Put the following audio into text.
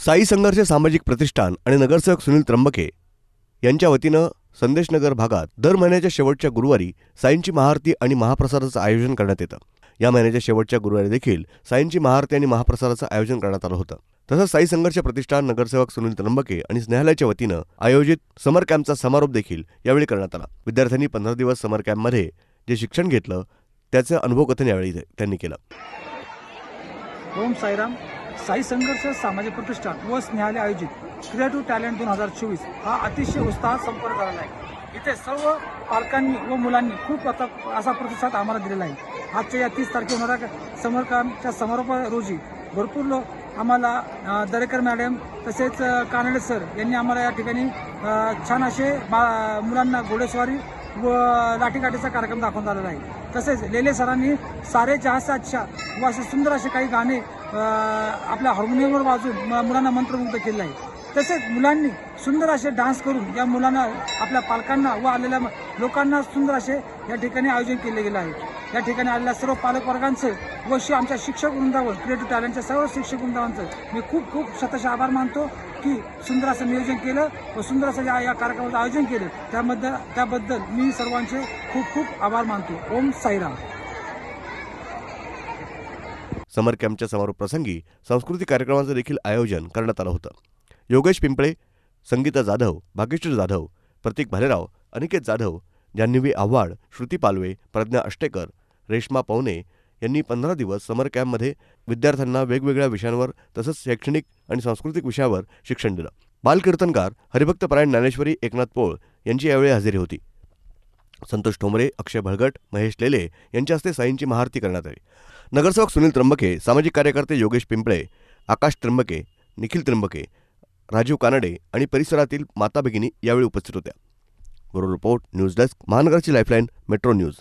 साई संघर्ष सामाजिक प्रतिष्ठान आणि नगरसेवक सुनील त्र्यंबके यांच्या वतीनं संदेशनगर भागात दर महिन्याच्या शेवटच्या गुरुवारी साईंची महाआरती आणि महाप्रसादाचं आयोजन करण्यात येतं. या महिन्याच्या शेवटच्या गुरुवारी देखील साईंची महाआरती आणि महाप्रसादाचं आयोजन करण्यात आलं होतं. तसंच साई संघर्ष प्रतिष्ठान नगरसेवक सुनील त्र्यंबके आणि स्नेहालयाच्या वतीनं आयोजित समर कॅम्पचा समारोप देखील यावेळी करण्यात आला. विद्यार्थ्यांनी 15 दिवस समर कॅम्पमध्ये जे शिक्षण घेतलं त्याचं अनुभवकथन यावेळी त्यांनी केलं. ओम साईराम. साई संघर्ष सामाजिक प्रतिष्ठान व स्नेहालय आयोजित क्रिएटिव्ह टॅलेंट 2024 हा अतिशय उत्साहात संपन्न झालेला आहे. इथे सर्व पालकांनी व मुलांनी खूप असा प्रतिसाद आम्हाला दिलेला आहे. आजच्या या 30 तारखेला होणाऱ्या समर कॅम्पच्या समारोप रोजी भरपूर लोक आम्हाला दरेकर मॅडम तसेच कानडे सर यांनी आम्हाला या ठिकाणी छान असे मुलांना घोडेस्वारी व लाठीकाठीचा कार्यक्रम दाखवण्यात आलेला आहे. तसेच लेले सरांनी सारे जहाँ से अच्छा व असे सुंदर असे काही गाणे आपल्या हार्मोनियमवर वाजून मुलांना मंत्रमुग्ध केले आहे. तसेच मुलांनी सुंदर असे डान्स करून या मुलांना आपल्या पालकांना व आलेल्या लोकांना सुंदर असे या ठिकाणी आयोजन केले गेले आहे. या ठिकाणी आलेल्या सर्व पालक वर्गांचे व आमच्या शिक्षक वृंदावर क्रिएटिव्ह टॅलेंटच्या सर्व शिक्षक वृंदावांचं मी खूप खूप शतशः आभार मानतो की सुंदर असं नियोजन केलं व सुंदर असं या कार्यक्रमाचं आयोजन केलं. त्याबद्दल मी सर्वांचे खूप खूप आभार मानतो. ओम साईराम. समर कॅम्पच्या समारोप प्रसंगी सांस्कृतिक कार्यक्रमाचं देखील आयोजन करण्यात आलं होतं. योगेश पिंपळे, संगीता जाधव, भाग्यश्री जाधव, प्रतीक भालेराव, अनिकेत जाधव, जान्हवी आव्हाड, श्रुती पालवे, प्रज्ञा अष्टेकर, रेश्मा पवने यांनी 15 दिवस समर कॅम्पमध्ये विद्यार्थ्यांना वेगवेगळ्या विषयांवर तसंच शैक्षणिक आणि सांस्कृतिक विषयावर शिक्षण दिलं. बालकीर्तनकार हरिभक्तपरायण ज्ञानेश्वरी एकनाथ पोळ यांची यावेळी हजेरी होती. संतोष ठोंबरे, अक्षय भळगट, महेश लेले यांच्या हस्ते साईंची महाआरती करण्यात आली. नगरसेवक सुनील त्र्यंबके, सामाजिक कार्यकर्ते योगेश पिंपळे, आकाश त्र्यंबके, निखिल त्र्यंबके, राजीव कानडे आणि परिसरातील माता भगिनी यावेळी उपस्थित होत्या. ब्युरो रिपोर्ट, न्यूज डेस्क, महानगराची लाईफलाईन, मेट्रो न्यूज.